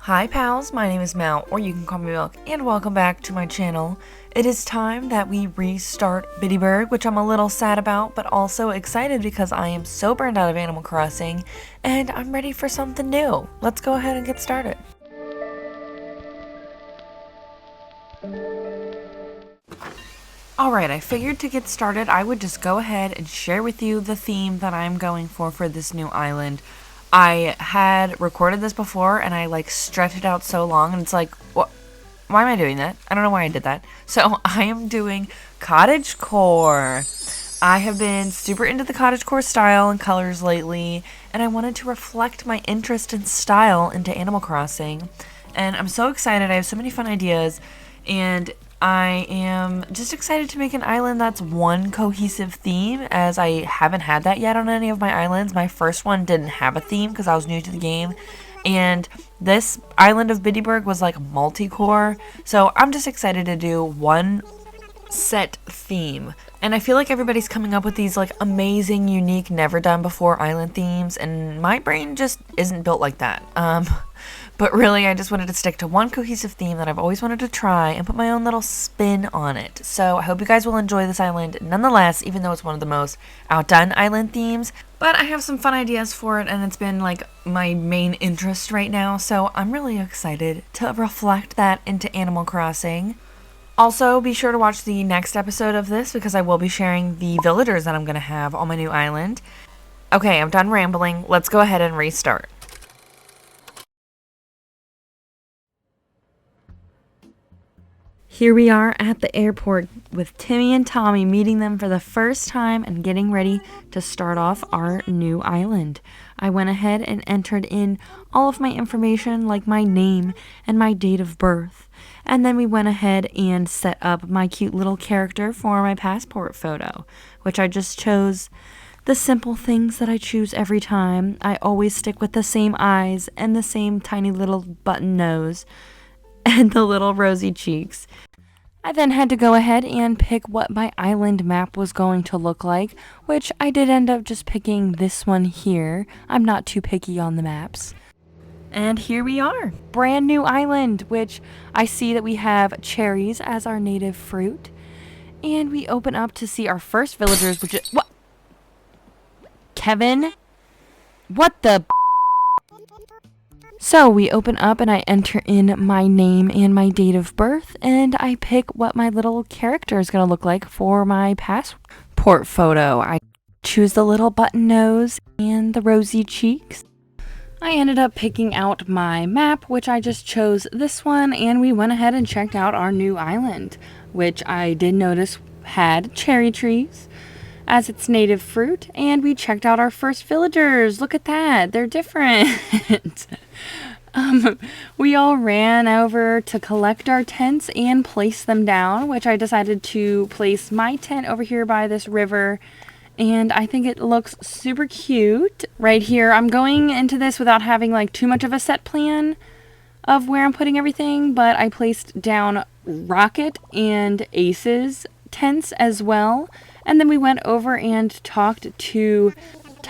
Hi pals, my name is Mal, or you can call me Milk, and welcome back to my channel. It is time that we restart Bittyburg, which I'm a little sad about, but also excited because I am so burned out of Animal Crossing, and I'm ready for something new. Let's go ahead and get started. Alright, I figured to get started I would just go ahead and share with you the theme that I'm going for this new island. I had recorded this before and I stretched it out so long and it's like, what? Why am I doing that? I don't know why I did that. So I am doing Cottagecore. I have been super into the Cottagecore style and colors lately, and I wanted to reflect my interest in style into Animal Crossing. And I'm so excited. I have so many fun ideas, and I am just excited to make an island that's one cohesive theme, as I haven't had that yet on any of my islands. My first one didn't have a theme because I was new to the game, and this island of Bittyburg was like multi-core, so I'm just excited to do one set theme. And I feel like everybody's coming up with these amazing, unique, never done before island themes, and my brain just isn't built like that. But really, I just wanted to stick to one cohesive theme that I've always wanted to try and put my own little spin on it. So I hope you guys will enjoy this island nonetheless, even though it's one of the most outdone island themes. But I have some fun ideas for it, and it's been my main interest right now, so I'm really excited to reflect that into Animal Crossing. Also, be sure to watch the next episode of this because I will be sharing the villagers that I'm going to have on my new island. Okay, I'm done rambling. Let's go ahead and restart. Here we are at the airport with Timmy and Tommy, meeting them for the first time and getting ready to start off our new island. I went ahead and entered in all of my information, like my name and my date of birth. And then we went ahead and set up my cute little character for my passport photo, which I just chose the simple things that I choose every time. I always stick with the same eyes and the same tiny little button nose and the little rosy cheeks. I then had to go ahead and pick what my island map was going to look like, which I did end up just picking this one here. I'm not too picky on the maps. And here we are, brand new island, which I see that we have cherries as our native fruit. And we open up to see our first villagers, which is... What? Kevin? What the... So we open up and I enter in my name and my date of birth, and I pick what my little character is going to look like for my passport photo. I choose the little button nose and the rosy cheeks. I ended up picking out my map, which I just chose this one, and we went ahead and checked out our new island, which I did notice had cherry trees as its native fruit, and we checked out our first villagers. Look at that, they're different. We all ran over to collect our tents and place them down, which I decided to place my tent over here by this river, and I think it looks super cute right here. I'm going into this without having too much of a set plan of where I'm putting everything, but I placed down Rocket and Ace's tents as well. And then we went over and talked to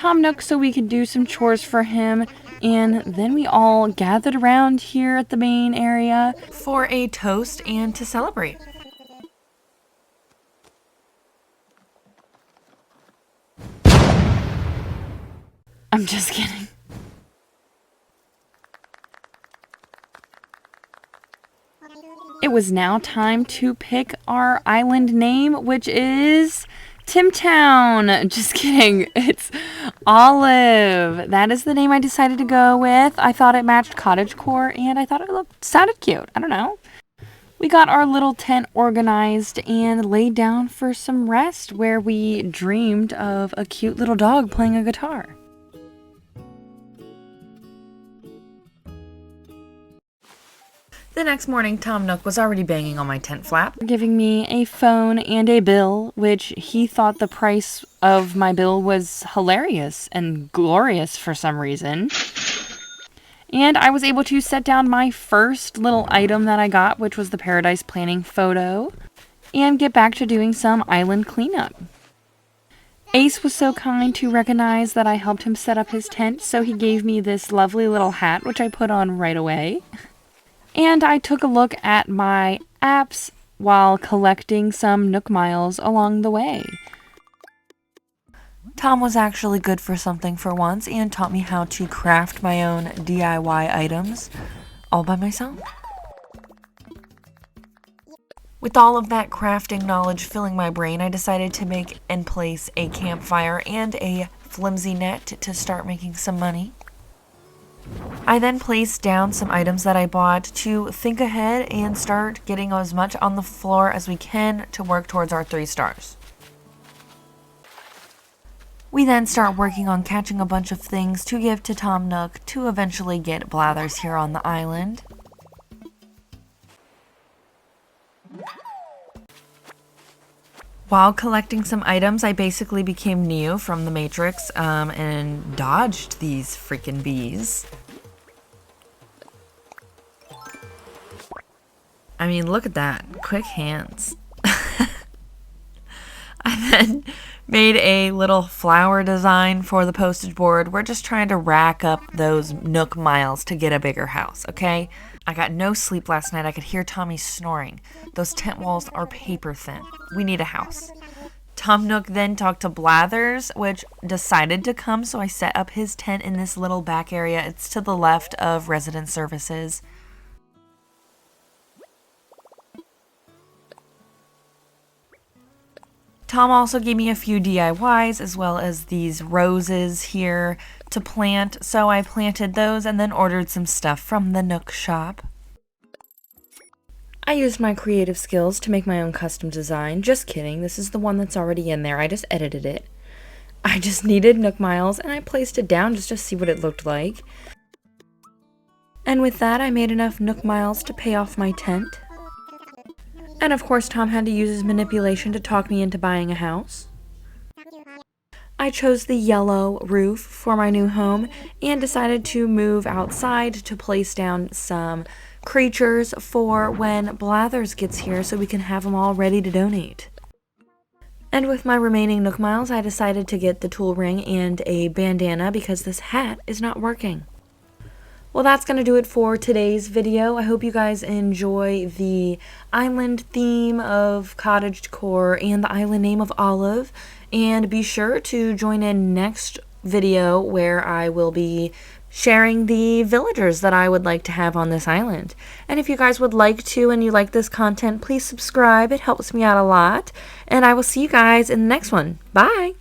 Nook so we could do some chores for him. And then we all gathered around here at the main area for a toast and to celebrate. I'm just kidding. It was now time to pick our island name, which is Timtown. Just kidding. It's Olive. That is the name I decided to go with. I thought it matched Cottagecore, and I thought it sounded cute. I don't know. We got our little tent organized and laid down for some rest, where we dreamed of a cute little dog playing a guitar. The next morning, Tom Nook was already banging on my tent flap, giving me a phone and a bill, which he thought the price of my bill was hilarious and glorious for some reason. And I was able to set down my first little item that I got, which was the Paradise Planning photo, and get back to doing some island cleanup. Ace was so kind to recognize that I helped him set up his tent, so he gave me this lovely little hat, which I put on right away. And I took a look at my apps while collecting some Nook miles along the way. Tom was actually good for something for once and taught me how to craft my own DIY items all by myself. With all of that crafting knowledge filling my brain, I decided to make and place a campfire and a flimsy net to start making some money. I then placed down some items that I bought to think ahead and start getting as much on the floor as we can to work towards our 3 stars. We then start working on catching a bunch of things to give to Tom Nook to eventually get Blathers here on the island. While collecting some items, I basically became Neo from the Matrix and dodged these freaking bees. I mean, look at that. Quick hands. I then made a little flower design for the postage board. We're just trying to rack up those Nook miles to get a bigger house, okay? I got no sleep last night. I could hear Tommy snoring. Those tent walls are paper thin. We need a house. Tom Nook then talked to Blathers, which decided to come, so I set up his tent in this little back area. It's to the left of resident services. Tom also gave me a few DIYs as well as these roses here to plant, so I planted those and then ordered some stuff from the Nook shop. I used my creative skills to make my own custom design. Just kidding, this is the one that's already in there. I just edited it. I just needed Nook miles and I placed it down just to see what it looked like. And with that, I made enough Nook miles to pay off my tent. And of course, Tom had to use his manipulation to talk me into buying a house. I chose the yellow roof for my new home and decided to move outside to place down some creatures for when Blathers gets here so we can have them all ready to donate. And with my remaining Nook miles, I decided to get the tool ring and a bandana because this hat is not working. Well, that's going to do it for today's video. I hope you guys enjoy the island theme of Cottagecore and the island name of Olive. And be sure to join in next video where I will be sharing the villagers that I would like to have on this island. And if you guys would like to and you like this content, please subscribe. It helps me out a lot. And I will see you guys in the next one. Bye!